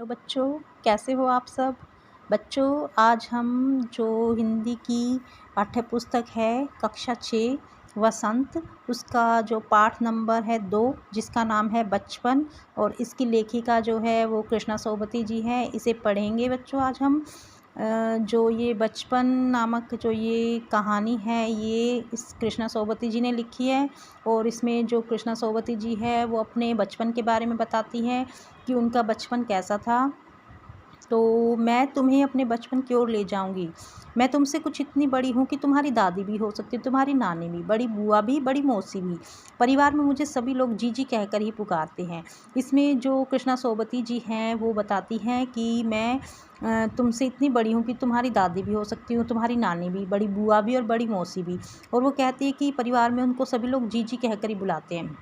Hello बच्चों, कैसे हो आप सब। बच्चों, आज हम जो हिंदी की पाठ्य पुस्तक है कक्षा 6 वसंत, उसका जो पाठ नंबर है 2, जिसका नाम है बचपन, और इसकी लेखिका जो है वो कृष्णा सोबती जी हैं, इसे पढ़ेंगे बच्चों। आज हम जो ये बचपन नामक जो ये कहानी है, ये इस कृष्णा सोबती जी ने लिखी है। और इसमें जो कृष्णा सोबती जी है वो अपने बचपन के बारे में बताती हैं कि उनका बचपन कैसा था। तो मैं तुम्हें अपने बचपन की ओर ले जाऊंगी। मैं तुमसे कुछ इतनी बड़ी हूँ कि तुम्हारी दादी भी हो सकती है, तुम्हारी नानी भी, बड़ी बुआ भी, बड़ी मौसी भी। परिवार में मुझे सभी लोग जीजी कहकर ही पुकारते हैं। इसमें जो कृष्णा सोबती जी हैं वो बताती हैं कि मैं तुमसे इतनी बड़ी हूँ कि तुम्हारी दादी भी हो सकती हूँ, तुम्हारी नानी भी, बड़ी बुआ भी और बड़ी मौसी भी। और वो कहती है कि परिवार में उनको सभी लोग जीजी कहकर ही बुलाते हैं।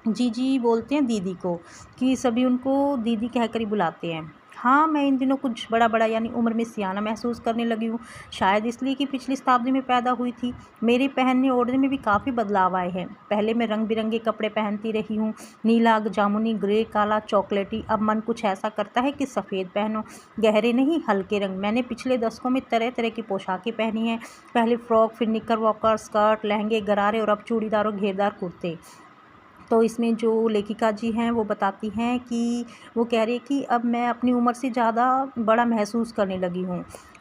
जीजी बोलते हैं दीदी को, कि सभी उनको दीदी कहकर ही बुलाते हैं। हाँ, मैं इन दिनों कुछ बड़ा बड़ा यानी उम्र में सियाना महसूस करने लगी हूँ। शायद इसलिए कि पिछली शताब्दी में पैदा हुई थी। मेरे पहनने ओढ़ने में भी काफ़ी बदलाव आए हैं। पहले मैं रंग बिरंगे कपड़े पहनती रही हूँ, नीला, जामुनी, ग्रे, काला, चॉकलेटी। अब मन कुछ ऐसा करता है कि सफ़ेद पहनो, गहरे नहीं, हल्के रंग। मैंने पिछले दशकों में तरह तरह की पोशाकें पहनी हैं। पहले फ्रॉक, फिर निकर वॉकर, स्कर्ट, लहंगे, गरारे, और अब चूड़ीदार और घेरदार कुर्ते। तो इसमें जो लेखिका जी हैं वो बताती हैं कि वो कह रही है कि अब मैं अपनी उम्र से ज़्यादा बड़ा महसूस करने लगी हूँ।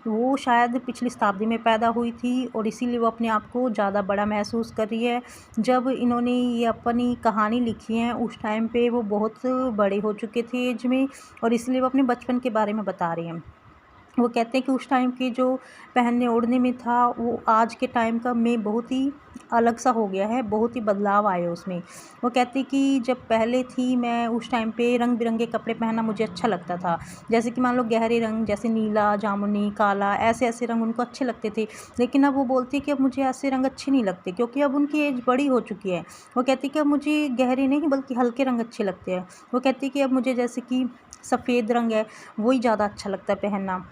वो शायद पिछली शताब्दी में पैदा हुई थी और इसीलिए वो अपने आप को ज़्यादा बड़ा महसूस कर रही है। जब इन्होंने ये अपनी कहानी लिखी है उस टाइम पे वो बहुत बड़े हो चुके थे एज में, और इसलिए वो अपने बचपन के बारे में बता रहे हैं। वो कहते हैं कि उस टाइम के जो पहनने ओढ़ने में था वो आज के टाइम का में बहुत ही अलग सा हो गया है, बहुत ही बदलाव आए उसमें। वो कहते हैं कि जब पहले थी मैं उस टाइम पे रंग बिरंगे कपड़े पहनना मुझे अच्छा लगता था। जैसे कि मान लो गहरे रंग, जैसे नीला, जामुनी, काला, ऐसे ऐसे रंग उनको अच्छे लगते थे। लेकिन अब वो बोलती है कि अब मुझे ऐसे रंग अच्छे नहीं लगते, क्योंकि अब उनकी एज बड़ी हो चुकी है। वो कहती है कि अब मुझे गहरे नहीं बल्कि हल्के रंग अच्छे लगते हैं। वो कहती है कि अब मुझे जैसे कि सफ़ेद रंग है वही ज़्यादा अच्छा लगता है पहनना।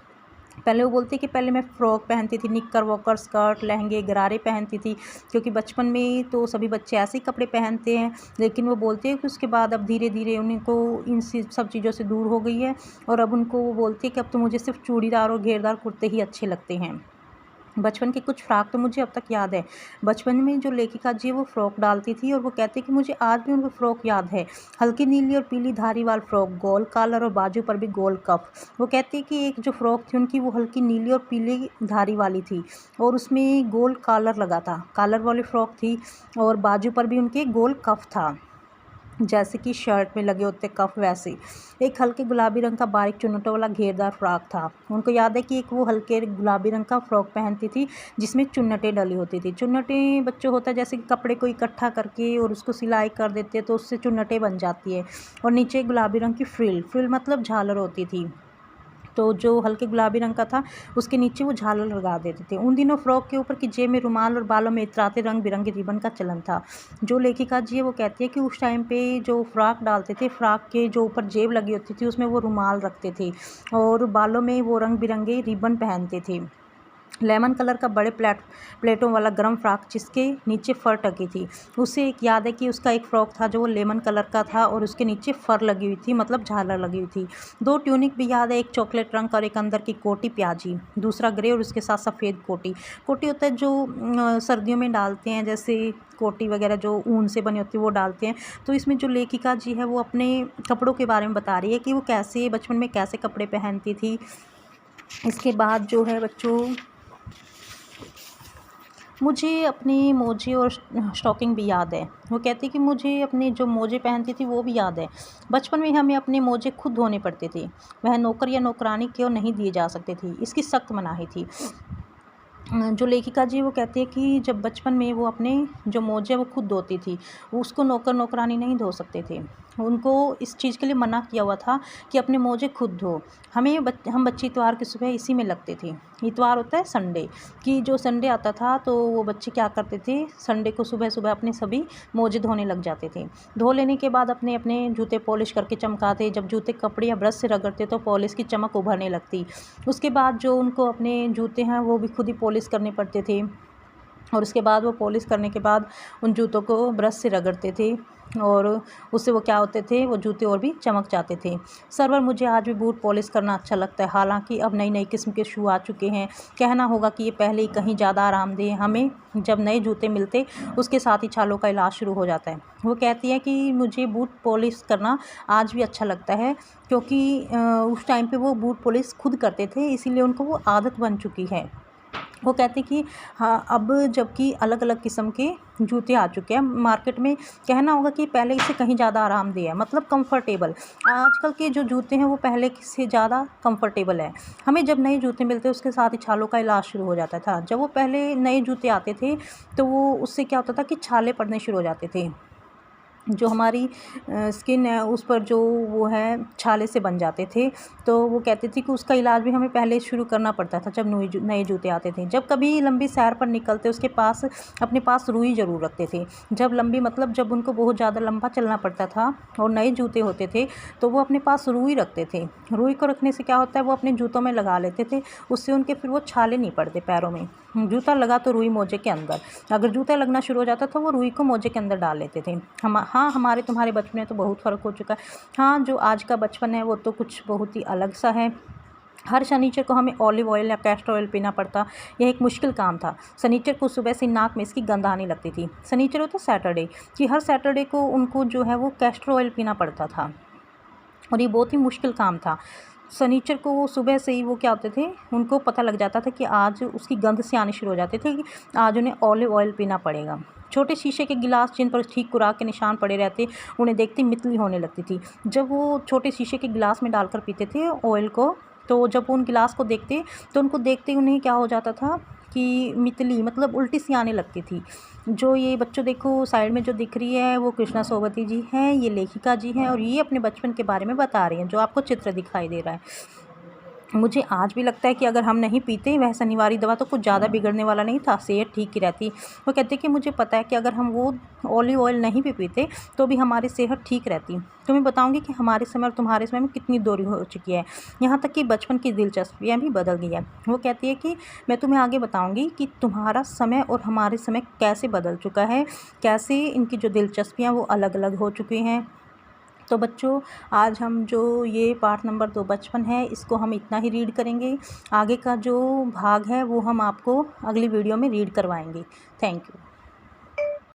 पहले वो बोलती है कि पहले मैं फ़्रॉक पहनती थी, निक्कर वॉकर, स्कर्ट, लहंगे, गरारे पहनती थी, क्योंकि बचपन में तो सभी बच्चे ऐसे ही कपड़े पहनते हैं। लेकिन वो बोलते हैं कि उसके बाद अब धीरे धीरे उनको इन सब चीज़ों से दूर हो गई है, और अब उनको वो बोलती है कि अब तो मुझे सिर्फ चूड़ीदार और घेरदार कुर्ते ही अच्छे लगते हैं। बचपन के कुछ फ्रॉक तो मुझे अब तक याद है। बचपन में जो लेखिका जी वो फ़्रॉक डालती थी, और वो कहती है कि मुझे आज भी उनका फ़्रॉक याद है। हल्की नीली और पीली धारीवाल फ़्रॉक, गोल कॉलर और बाजू पर भी गोल कफ। वो कहती है कि एक जो फ़्रॉक थी उनकी वो हल्की नीली और पीली धारी वाली थी, और उसमें गोल कॉलर लगा था, कॉलर वाली फ़्रॉक थी, और बाजू पर भी उनके गोल कफ था, जैसे कि शर्ट में लगे होते कफ वैसे। एक हल्के गुलाबी रंग का बारीक चुन्नटों वाला घेरदार फ्रॉक था। उनको याद है कि एक वो हल्के गुलाबी रंग का फ्रॉक पहनती थी जिसमें चुन्नटें डली होती थी। चुन्नटें बच्चों होता है जैसे कि कपड़े को इकट्ठा करके और उसको सिलाई कर देते हैं तो उससे चुन्नटें बन जाती है। और नीचे गुलाबी रंग की फ्रिल मतलब झालर होती थी। तो जो हल्के गुलाबी रंग का था उसके नीचे वो झालर लगा देते थे। उन दिनों फ्रॉक के ऊपर की जेब में रुमाल और बालों में इतराते रंग बिरंगे रिबन का चलन था। जो लेखिका जी है वो कहती है कि उस टाइम पे जो फ्रॉक डालते थे, फ्रॉक के जो ऊपर जेब लगी होती थी उसमें वो रुमाल रखते थे, और बालों में वो रंग बिरंगे रिबन पहनते थे। लेमन कलर का बड़े प्लेटों वाला गर्म फ्रॉक जिसके नीचे फ़र टकी थी। उसे एक याद है कि उसका एक फ़्रॉक था जो वो लेमन कलर का था और उसके नीचे फ़र लगी हुई थी, मतलब झालर लगी हुई थी। 2 ट्यूनिक भी याद है, एक चॉकलेट रंग का और एक अंदर की कोटी प्याजी, दूसरा ग्रे और उसके साथ सफ़ेद कोटी। कोटी होता है जो सर्दियों में डालते हैं, जैसे कोटी वगैरह जो ऊन से बनी होती है वो डालते हैं। तो इसमें जो लेखिका जी है वो अपने कपड़ों के बारे में बता रही है कि वो कैसे बचपन में कैसे कपड़े पहनती थी। इसके बाद जो है बच्चों, मुझे अपने मोजे और स्टॉकिंग भी याद है। वो कहती है कि मुझे अपने जो मोजे पहनती थी वो भी याद है। बचपन में हमें अपने मोजे खुद धोने पड़ते थे, वह नौकर या नौकरानी को नहीं दिए जा सकते थे, इसकी सख्त मनाही थी। जो लेखिका जी वो कहती है कि जब बचपन में वो अपने जो मोजे वो खुद धोती थी, उसको नौकर नौकरानी नहीं धो सकते थे। उनको इस चीज़ के लिए मना किया हुआ था कि अपने मोजे खुद धो। हम बच्चे इतवार की सुबह इसी में लगते थे। इतवार होता है संडे, कि जो संडे आता था तो वो बच्चे क्या करते थे, संडे को सुबह सुबह अपने सभी मोजे धोने लग जाते थे। धो लेने के बाद अपने अपने जूते पॉलिश करके चमकाते। जब जूते कपड़े या ब्रश से रगड़ते तो पॉलिश की चमक उभरने लगती। उसके बाद जो उनको अपने जूते हैं वो भी खुद ही पॉलिश करने पड़ते थे, और उसके बाद वो पॉलिश करने के बाद उन जूतों को ब्रश से रगड़ते थे। और उससे वो क्या होते थे, वो जूते और भी चमक जाते थे। सर्वर मुझे आज भी बूट पॉलिश करना अच्छा लगता है। हालांकि अब नई नई किस्म के शू आ चुके हैं। कहना होगा कि ये पहले ही कहीं ज़्यादा आरामदेह। हमें जब नए जूते मिलते उसके साथ ही छालों का इलाज शुरू हो जाता है। वो कहती है कि मुझे बूट पॉलिश करना आज भी अच्छा लगता है, क्योंकि उस टाइम पे वो बूट पॉलिश खुद करते थे, इसीलिए उनको वो आदत बन चुकी है। वो कहते कि हाँ, अब जबकि अलग अलग किस्म के जूते आ चुके हैं मार्केट में, कहना होगा कि पहले से कहीं ज़्यादा आरामदेह है, मतलब कंफर्टेबल। आजकल के जो जूते हैं वो पहले से ज़्यादा कंफर्टेबल है। हमें जब नए जूते मिलते उसके साथ ही छालों का इलाज शुरू हो जाता था। जब वो पहले नए जूते आते थे तो वो उससे क्या होता था कि छाले पड़ने शुरू हो जाते थे। जो हमारी स्किन है उस पर जो वो है छाले से बन जाते थे। तो वो कहते थे कि उसका इलाज भी हमें पहले शुरू करना पड़ता था जब नए जूते आते थे। जब कभी लंबी सैर पर निकलते उसके पास अपने पास रुई ज़रूर रखते थे। जब लंबी मतलब जब उनको बहुत ज़्यादा लंबा चलना पड़ता था और नए जूते होते थे तो वो अपने पास रुई रखते थे। रुई को रखने से क्या होता है, वो अपने जूतों में लगा लेते थे, उससे उनके फिर वो छाले नहीं पड़ते पैरों में। जूता लगा तो रुई मोजे के अंदर, अगर जूता लगना शुरू हो जाता तो वो रुई को मोजे के अंदर डाल लेते थे। हाँ, हमारे तुम्हारे बचपन में तो बहुत फ़र्क हो चुका है। हाँ, जो आज का बचपन है वो तो कुछ बहुत ही अलग सा है। हर शनिचर को हमें ऑलिव ऑयल या कैस्टर ऑयल पीना पड़ता। यह एक मुश्किल काम था। शनिचर को सुबह से नाक में इसकी गंध आने लगती थी। शनिचर होता सैटरडे, कि हर सैटरडे को उनको जो है वो कैस्टर ऑयल पीना पड़ता था और ये बहुत ही मुश्किल काम था। शनिचर को वो सुबह से ही वो क्या होते थे, उनको पता लग जाता था कि आज उसकी गंध से आने शुरू हो जाते थे कि आज उन्हें ऑलिव ऑयल पीना पड़ेगा। छोटे शीशे के गिलास जिन पर ठीक खुराक के निशान पड़े रहते, उन्हें देखते मितली होने लगती थी। जब वो छोटे शीशे के गिलास में डालकर पीते थे ऑयल को, तो जब वो उन गिलास को देखते तो उनको देखते उन्हें क्या हो जाता था कि मितली मतलब उल्टी सी आने लगती थी। जो ये बच्चों देखो साइड में जो दिख रही है वो कृष्णा सोबती जी हैं, ये लेखिका जी हैं और ये अपने बचपन के बारे में बता रही हैं, जो आपको चित्र दिखाई दे रहा है। मुझे आज भी लगता है कि अगर हम नहीं पीते वह शनिवारी दवा तो कुछ ज़्यादा बिगड़ने वाला नहीं था, सेहत ठीक ही रहती। वो कहते कि मुझे पता है कि अगर हम वो ऑलिव ऑयल नहीं भी पीते तो भी हमारी सेहत ठीक रहती। तुम्हें बताऊंगी कि हमारे समय और तुम्हारे समय में कितनी दूरी हो चुकी है, यहाँ तक कि बचपन की दिलचस्पियाँ भी बदल गई है। वो कहती है कि मैं तुम्हें आगे बताऊँगी कि तुम्हारा समय और हमारे समय कैसे बदल चुका है, कैसे इनकी जो दिलचस्पियाँ वो अलग अलग हो चुकी हैं। तो बच्चों, आज हम जो ये पाठ नंबर 2 बचपन है इसको हम इतना ही रीड करेंगे। आगे का जो भाग है वो हम आपको अगली वीडियो में रीड करवाएंगे। Thank you.